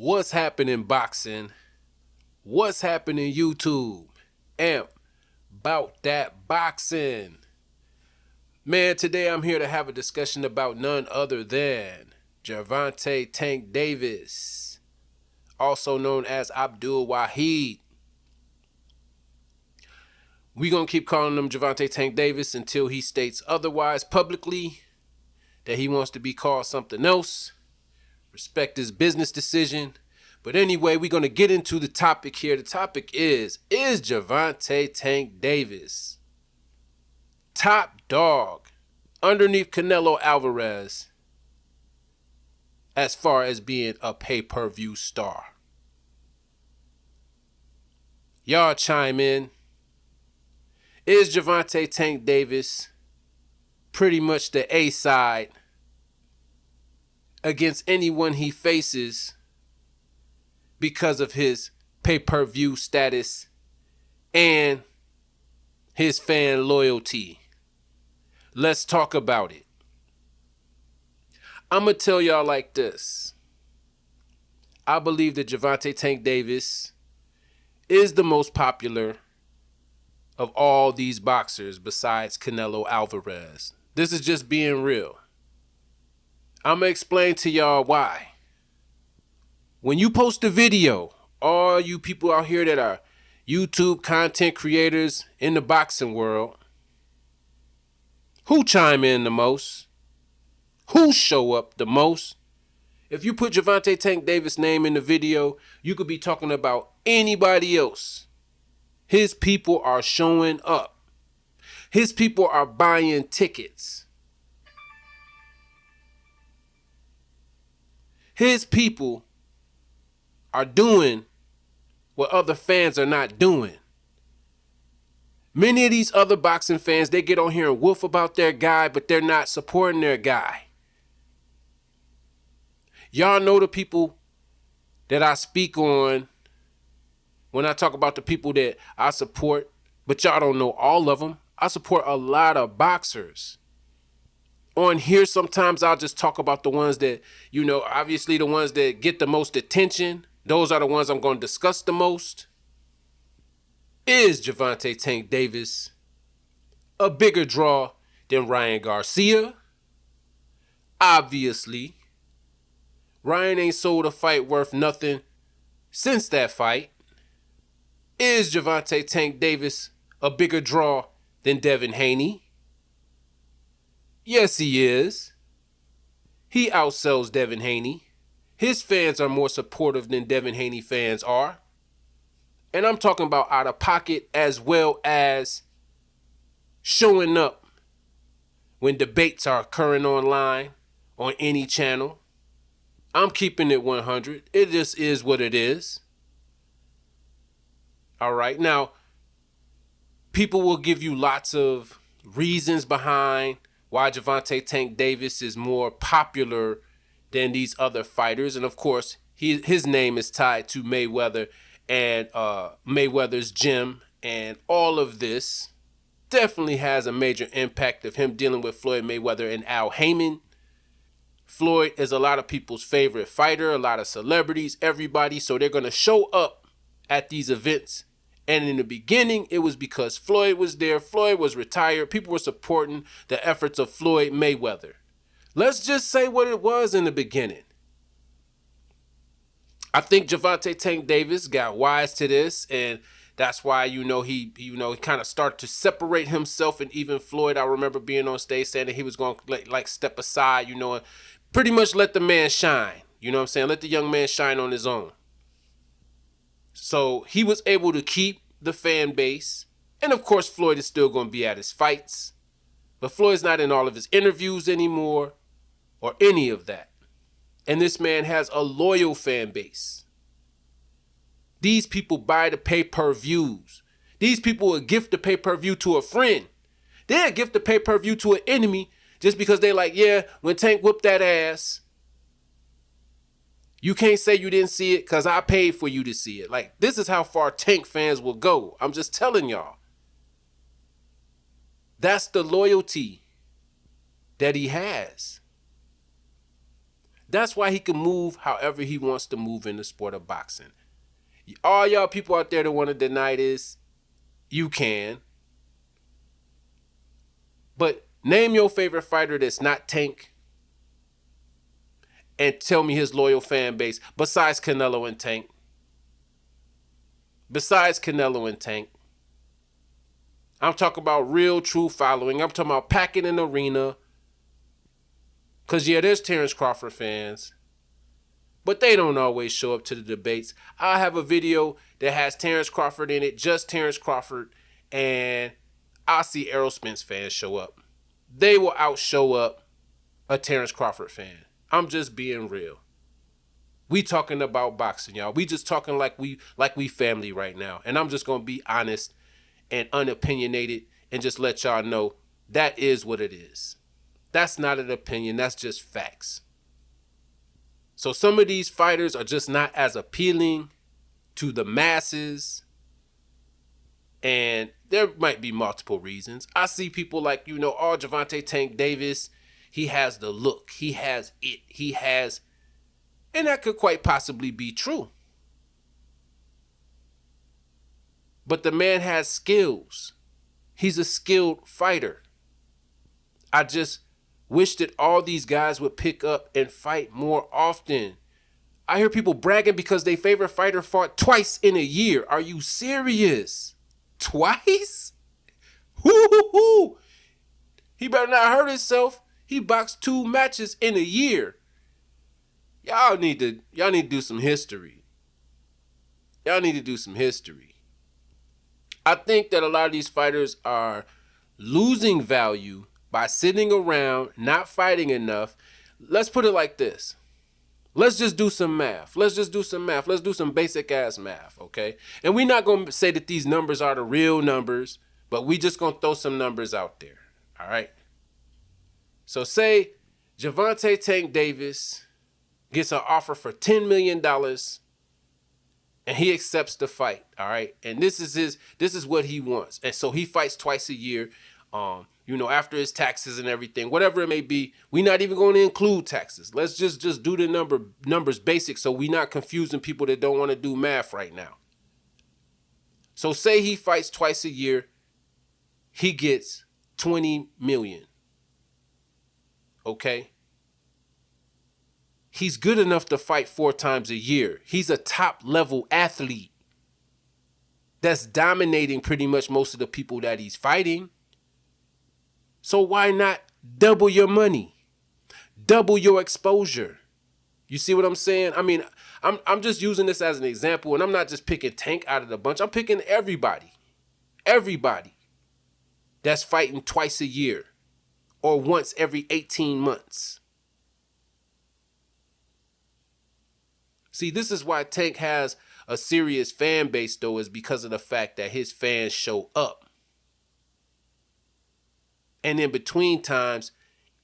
What's happening boxing? What's happening YouTube? Amp, about that boxing. Man, today I'm here to have a discussion about none other than Gervonta Tank Davis, also known as Abdul Wahid. We're going to keep calling him Gervonta Tank Davis until he states otherwise publicly, that he wants to be called something else. Respect his business decision. But anyway, we're going to get into the topic here. The topic is Gervonta Tank Davis top dog underneath Canelo Alvarez as far as being a pay-per-view star? Y'all chime in. Is Gervonta Tank Davis pretty much the A side against anyone he faces because of his pay-per-view status and his fan loyalty? Let's talk about it. I'm going to tell y'all like this. I believe that Gervonta Tank Davis is the most popular of all these boxers besides Canelo Alvarez. This is just being real. I'm going to explain to y'all why. When you post a video, all you people out here that are YouTube content creators in the boxing world, who chime in the most? Who show up the most? If you put Gervonta Tank Davis' name in the video, you could be talking about anybody else. His people are showing up. His people are buying tickets. His people are doing what other fans are not doing. Many of these other boxing fans, they get on here and woof about their guy, but they're not supporting their guy. Y'all know the people that I speak on when I talk about the people that I support, but y'all don't know all of them. I support a lot of boxers. On here, sometimes I'll just talk about the ones that, obviously the ones that get the most attention. Those are the ones I'm going to discuss the most. Is Gervonta Tank Davis a bigger draw than Ryan Garcia? Obviously. Ryan ain't sold a fight worth nothing since that fight. Is Gervonta Tank Davis a bigger draw than Devin Haney? Yes, he is. He outsells Devin Haney. His fans are more supportive than Devin Haney fans are. And I'm talking about out of pocket as well as showing up when debates are occurring online on any channel. I'm keeping it 100. It just is what it is. All right. Now, people will give you lots of reasons behind why Gervonta Tank Davis is more popular than these other fighters. And of course, his name is tied to Mayweather and Mayweather's gym. And all of this definitely has a major impact of him dealing with Floyd Mayweather and Al Haymon. Floyd is a lot of people's favorite fighter, a lot of celebrities, everybody. So they're going to show up at these events. And in the beginning, it was because Floyd was there. Floyd was retired. People were supporting the efforts of Floyd Mayweather. Let's just say what it was in the beginning. I think Gervonta Tank Davis got wise to this, and that's why, he kind of started to separate himself. And even Floyd, I remember being on stage saying that he was going to step aside, and pretty much let the man shine. You know what I'm saying? Let the young man shine on his own. So he was able to keep the fan base. And of course, Floyd is still going to be at his fights. But Floyd's not in all of his interviews anymore or any of that. And this man has a loyal fan base. These people buy the pay-per-views. These people will gift the pay-per-view to a friend. They'll gift the pay-per-view to an enemy just because they like, yeah, when Tank whooped that ass, you can't say you didn't see it because I paid for you to see it. Like, this is how far Tank fans will go. I'm just telling y'all. That's the loyalty that he has. That's why he can move however he wants to move in the sport of boxing. All y'all people out there that want to deny this, you can. But name your favorite fighter that's not Tank and tell me his loyal fan base besides Canelo and Tank. Besides Canelo and Tank. I'm talking about real, true following. I'm talking about packing an arena. Because, yeah, there's Terrence Crawford fans. But they don't always show up to the debates. I have a video that has Terrence Crawford in it, just Terrence Crawford, and I'll see Errol Spence fans show up. They will outshow up a Terrence Crawford fan. I'm just being real. We talking about boxing, y'all. We just talking like we family right now. And I'm just going to be honest and unopinionated and just let y'all know that is what it is. That's not an opinion. That's just facts. So some of these fighters are just not as appealing to the masses. And there might be multiple reasons. I see people like, Gervonta Tank Davis. He has the look. He has it. He has... And that could quite possibly be true. But the man has skills. He's a skilled fighter. I just wish that all these guys would pick up and fight more often. I hear people bragging because their favorite fighter fought twice in a year. Are you serious? Twice? Hoo-hoo-hoo. He better not hurt himself. He boxed 2 matches in a year. Y'all need to do some history. Y'all need to do some history. I think that a lot of these fighters are losing value by sitting around, not fighting enough. Let's put it like this. Let's just do some math. Let's do some basic ass math, okay? And we're not going to say that these numbers are the real numbers, but we just going to throw some numbers out there, all right? So say Gervonta Tank Davis gets an offer for $10 million and he accepts the fight, all right? And this is what he wants. And so he fights twice a year, after his taxes and everything, whatever it may be. We're not even going to include taxes. Let's just do the numbers basic so we're not confusing people that don't want to do math right now. So say he fights twice a year, he gets $20 million. Okay? He's good enough to fight 4 times a year. He's a top level athlete that's dominating pretty much most of the people that he's fighting. So why not double your money? Double your exposure. You see what I'm saying? I mean, I'm just using this as an example, and I'm not just picking Tank out of the bunch. I'm picking everybody. Everybody that's fighting twice a year or once every 18 months. See, this is why Tank has a serious fan base, though, is because of the fact that his fans show up. And in between times,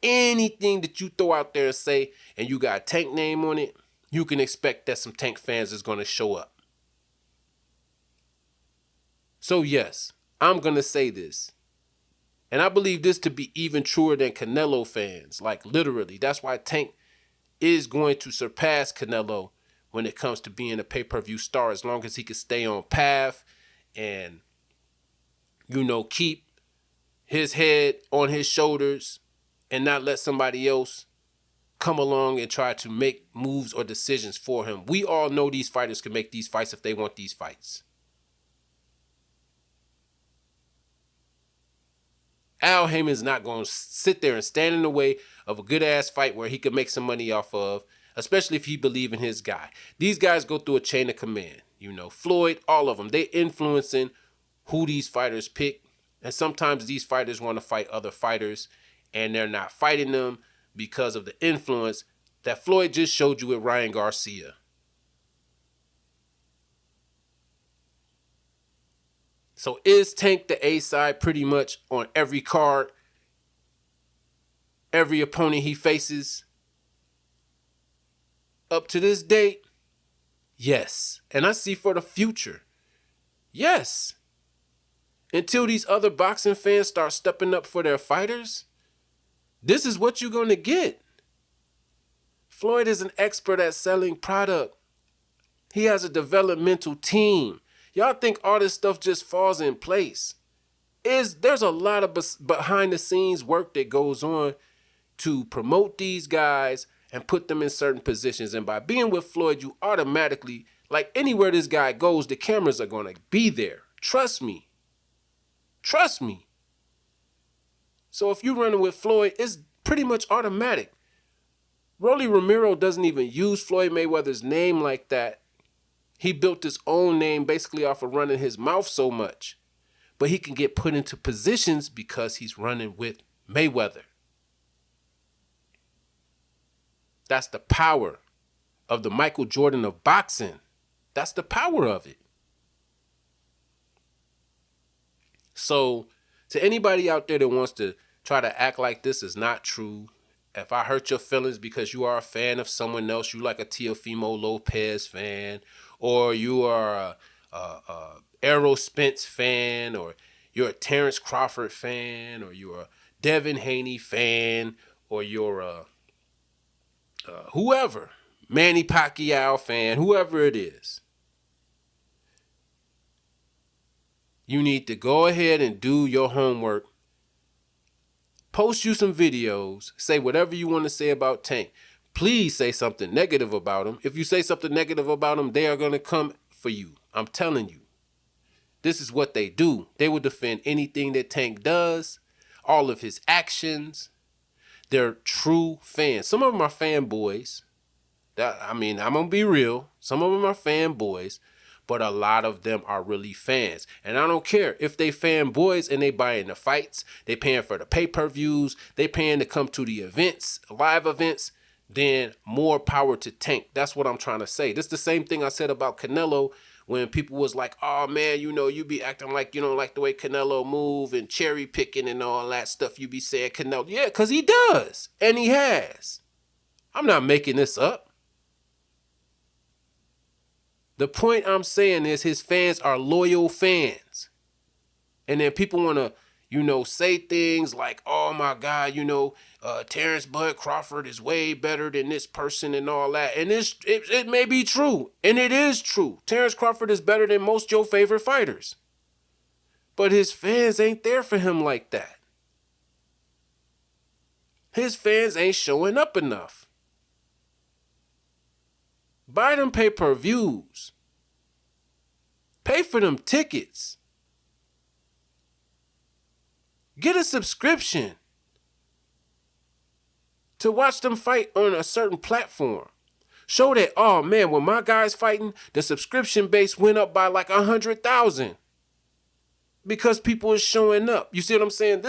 anything that you throw out there and say, and you got a Tank name on it, you can expect that some Tank fans is going to show up. So yes, I'm going to say this. And I believe this to be even truer than Canelo fans. Like literally, that's why Tank is going to surpass Canelo when it comes to being a pay-per-view star, as long as he can stay on path and, keep his head on his shoulders and not let somebody else come along and try to make moves or decisions for him. We all know these fighters can make these fights if they want these fights. Al Heyman's not going to sit there and stand in the way of a good-ass fight where he could make some money off of, especially if he believes in his guy. These guys go through a chain of command. Floyd, all of them, they influencing who these fighters pick. And sometimes these fighters want to fight other fighters, and they're not fighting them because of the influence that Floyd just showed you with Ryan Garcia. So is Tank the A side pretty much on every card, every opponent he faces? Up to this date, yes. And I see for the future, yes. Until these other boxing fans start stepping up for their fighters, this is what you're going to get. Floyd is an expert at selling product. He has a developmental team. Y'all think all this stuff just falls in place. There's a lot of behind the scenes work that goes on to promote these guys and put them in certain positions. And by being with Floyd, you automatically, like anywhere this guy goes, the cameras are going to be there. Trust me. Trust me. So if you're running with Floyd, it's pretty much automatic. Rolly Romero doesn't even use Floyd Mayweather's name like that. He built his own name basically off of running his mouth so much. But he can get put into positions because he's running with Mayweather. That's the power of the Michael Jordan of boxing. That's the power of it. So to anybody out there that wants to try to act like this is not true, if I hurt your feelings because you are a fan of someone else, you like a Teofimo Lopez fan, or you are a Errol Spence fan, or you're a Terrence Crawford fan, or you're a Devin Haney fan, or you're a whoever, Manny Pacquiao fan, whoever it is, you need to go ahead and do your homework. Post you some videos. Say whatever you want to say about Tank. Please say something negative about him. If you say something negative about him, they are going to come for you. I'm telling you. This is what they do. They will defend anything that Tank does, all of his actions. They're true fans. Some of them are fanboys. I'm going to be real. Some of them are fanboys, but a lot of them are really fans. And I don't care if they fanboys and they buying the fights, they paying for the pay-per-views, they paying to come to the events, live events, then more power to Tank. That's what I'm trying to say. This is the same thing I said about Canelo when people was like, oh man, you be acting like you don't like the way Canelo move and cherry picking and all that stuff. You be saying Canelo. Yeah, because he does. And he has. I'm not making this up. The point I'm saying is his fans are loyal fans. And then people want to, say things like, oh my God, Terrence Bud Crawford is way better than this person and all that. And it may be true. And it is true. Terrence Crawford is better than most your favorite fighters. But his fans ain't there for him like that. His fans ain't showing up enough. Buy them pay-per-views. Pay for them tickets. Get a subscription to watch them fight on a certain platform. Show that, oh man, when my guy's fighting, the subscription base went up by like 100,000 because people is showing up. You see what I'm saying?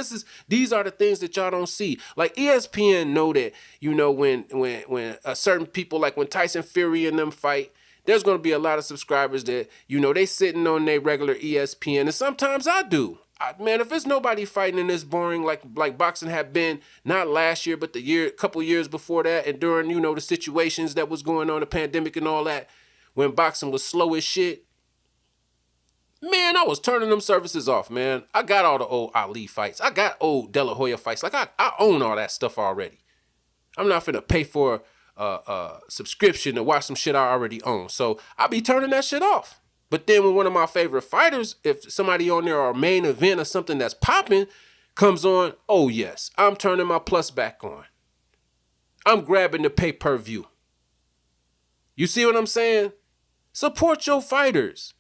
These are the things that y'all don't see. Like ESPN know that, when a certain people, like when Tyson Fury and them fight, there's going to be a lot of subscribers that, they sitting on their regular ESPN. And sometimes I do. Man, if it's nobody fighting and it's boring like boxing had been, not last year, but couple years before that, and during, the situations that was going on, the pandemic and all that, when boxing was slow as shit, man, I was turning them services off, man. I got all the old Ali fights. I got old De La Hoya fights. Like, I own all that stuff already. I'm not finna pay for a subscription to watch some shit I already own. So I be turning that shit off. But then when one of my favorite fighters, if somebody on there or a main event or something that's popping comes on, oh yes, I'm turning my plus back on. I'm grabbing the pay-per-view. You see what I'm saying? Support your fighters.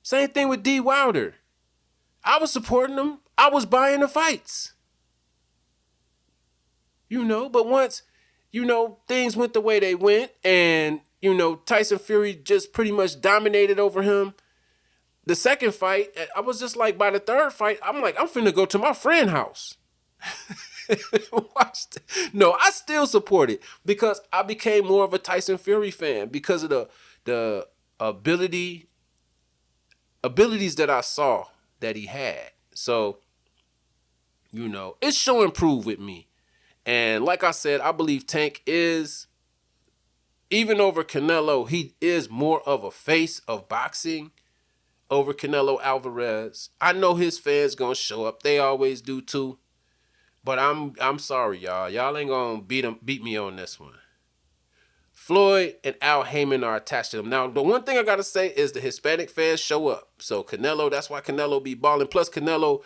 Same thing with D. Wilder. I was supporting them. I was buying the fights. But once, things went the way they went and, Tyson Fury just pretty much dominated over him. The second fight, I was just like, by the third fight, I'm like, I'm finna go to my friend's house. No, I still support it because I became more of a Tyson Fury fan because of the abilities that I saw that he had. So, it's show and prove with me. And like I said, I believe Tank is, even over Canelo, he is more of a face of boxing over Canelo Alvarez. I know his fans gonna show up. They always do too. But I'm sorry, y'all. Y'all ain't gonna beat me on this one. Floyd and Al Heyman are attached to them. Now, the one thing I got to say is the Hispanic fans show up. So Canelo, that's why Canelo be balling. Plus Canelo,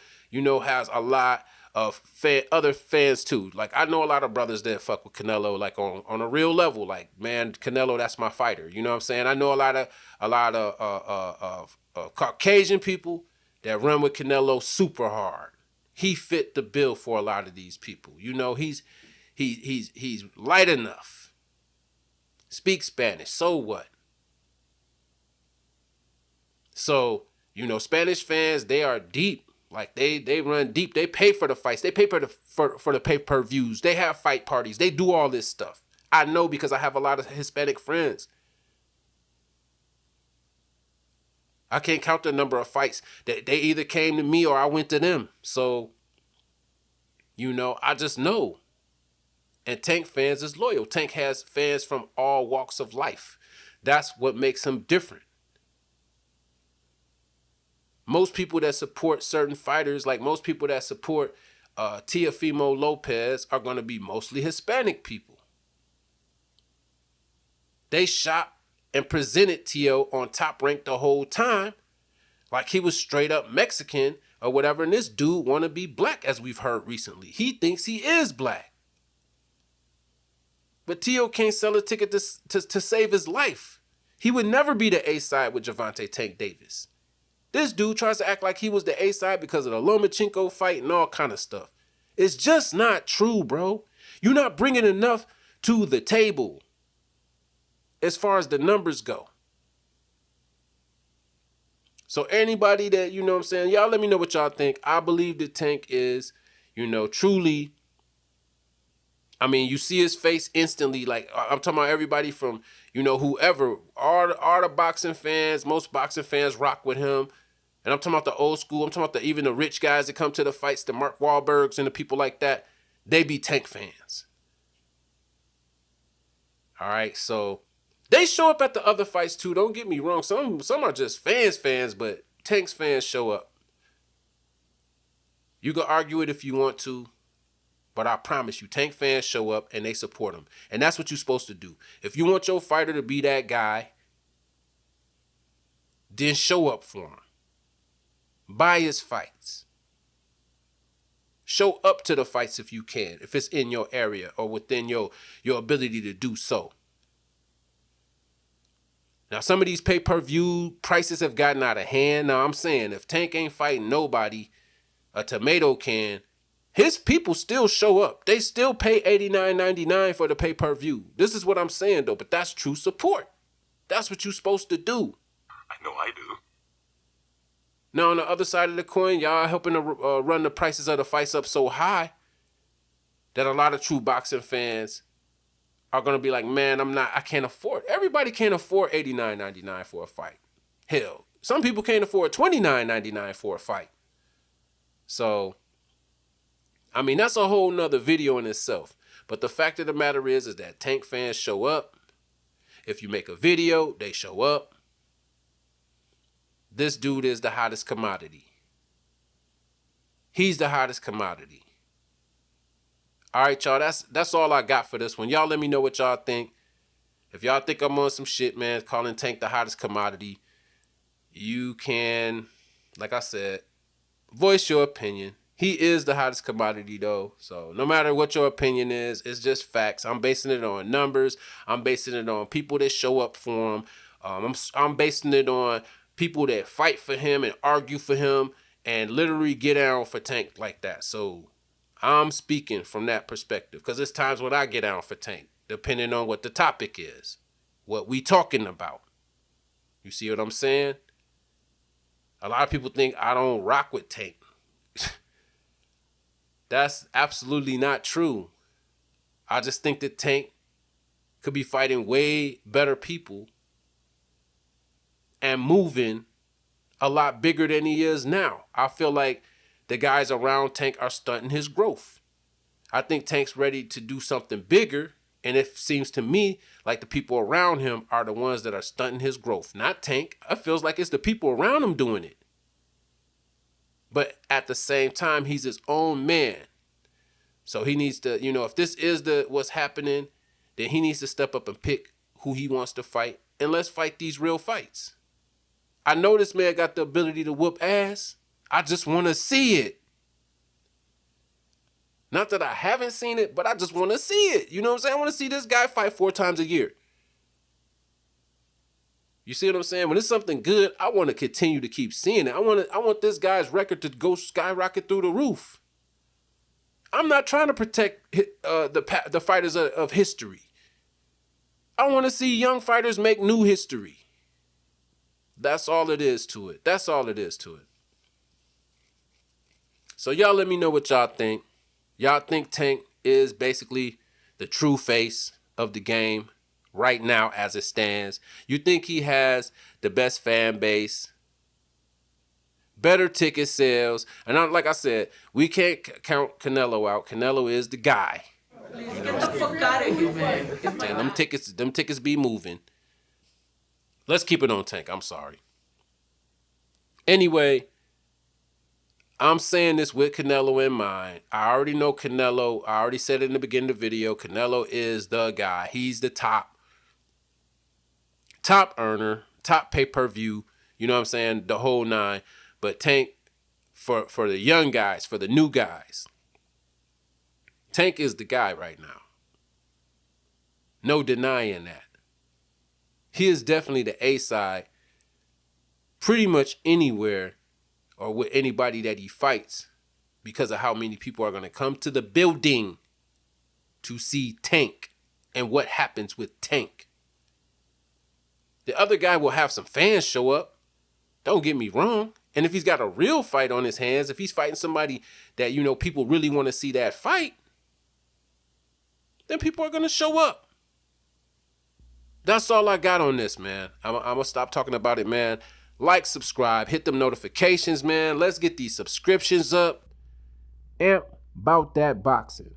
has a lot of other fans too. Like I know a lot of brothers that fuck with Canelo, like on a real level. Like, man, Canelo, that's my fighter. You know what I'm saying? I know a lot of Caucasian people that run with Canelo super hard. He fit the bill for a lot of these people. He's light enough. Speak Spanish. So what? So, Spanish fans, they are deep. Like they run deep. They pay for the fights. They pay for the pay-per-views. They have fight parties. They do all this stuff. I know because I have a lot of Hispanic friends. I can't count the number of fights that they either came to me or I went to them. So, I just know. And Tank fans is loyal. Tank has fans from all walks of life. That's what makes him different. Most people that support certain fighters, like most people that support Teofimo Lopez, are going to be mostly Hispanic people. They shot and presented Teo on Top Rank the whole time like he was straight up Mexican or whatever. And this dude want to be black, as we've heard recently. He thinks he is black. But Teo can't sell a ticket to save his life. He would never be the A-side with Gervonta Tank Davis. This dude tries to act like he was the A-side because of the Lomachenko fight and all kind of stuff. It's just not true, bro. You're not bringing enough to the table as far as the numbers go. So anybody that, y'all let me know what y'all think. I believe that Tank is, truly, you see his face instantly. Like, I'm talking about everybody from, whoever, all the boxing fans, most boxing fans rock with him. And I'm talking about the old school. I'm talking about even the rich guys that come to the fights, the Mark Wahlbergs and the people like that. They be Tank fans. All right, so they show up at the other fights too. Don't get me wrong. Some are just fans, but Tank's fans show up. You can argue it if you want to, but I promise you, Tank fans show up and they support him. And that's what you're supposed to do. If you want your fighter to be that guy, then show up for him. Buy his fights. Show up to the fights if you can, if it's in your area or within your ability to do so. Now, some of these pay-per-view prices have gotten out of hand. Now, I'm saying if Tank ain't fighting nobody, a tomato can, his people still show up. They still pay $89.99 for the pay-per-view. This is what I'm saying, though, but that's true support. That's what you're supposed to do. I know I do. Now, on the other side of the coin, y'all helping to run the prices of the fights up so high that a lot of true boxing fans are going to be like, man, I can't afford. Everybody can't afford $89.99 for a fight. Hell, some people can't afford $29.99 for a fight. So, that's a whole nother video in itself. But the fact of the matter is that Tank fans show up. If you make a video, they show up. This dude is the hottest commodity. He's the hottest commodity. All right, y'all, that's all I got for this one. Y'all let me know what y'all think. If y'all think I'm on some shit, man, calling Tank the hottest commodity, you can, like I said, voice your opinion. He is the hottest commodity, though. So no matter what your opinion is, it's just facts. I'm basing it on numbers. I'm basing it on people that show up for him. I'm basing it on people that fight for him and argue for him and literally get down for Tank like that. So I'm speaking from that perspective because there's times when I get down for Tank, depending on what the topic is, what we talking about. You see what I'm saying? A lot of people think I don't rock with Tank. That's absolutely not true. I just think that Tank could be fighting way better people and moving a lot bigger than he is now. I feel like the guys around Tank are stunting his growth. I think Tank's ready to do something bigger, and it seems to me like the people around him are the ones that are stunting his growth, not Tank. It feels like it's the people around him doing it. But at the same time, he's his own man. So he needs to, if this is what's happening, then he needs to step up and pick who he wants to fight, and let's fight these real fights. I know this man got the ability to whoop ass. I just want to see it. Not that I haven't seen it, but I just want to see it. You know what I'm saying? I want to see this guy fight 4 times a year. You see what I'm saying? When it's something good, I want to continue to keep seeing it. I want this guy's record to go skyrocket through the roof. I'm not trying to protect the fighters of history. I want to see young fighters make new history. That's all it is to it. That's all it is to it. So y'all let me know what y'all think. Y'all think Tank is basically the true face of the game right now as it stands? You think he has the best fan base, better ticket sales? And like I said, we can't count Canelo out. Canelo is the guy. Get the fuck out of here, man. And them tickets be moving. Let's keep it on Tank. I'm sorry. Anyway, I'm saying this with Canelo in mind. I already know Canelo. I already said it in the beginning of the video. Canelo is the guy. He's the top earner, top pay-per-view. You know what I'm saying? The whole 9. But Tank, for the young guys, for the new guys, Tank is the guy right now. No denying that. He is definitely the A-side pretty much anywhere or with anybody that he fights because of how many people are going to come to the building to see Tank and what happens with Tank. The other guy will have some fans show up. Don't get me wrong. And if he's got a real fight on his hands, if he's fighting somebody that, you know, people really want to see that fight, then people are going to show up. That's all I got on this, man. I'm going to stop talking about it, man. Like, subscribe, hit them notifications, man. Let's get these subscriptions up. And about that boxing.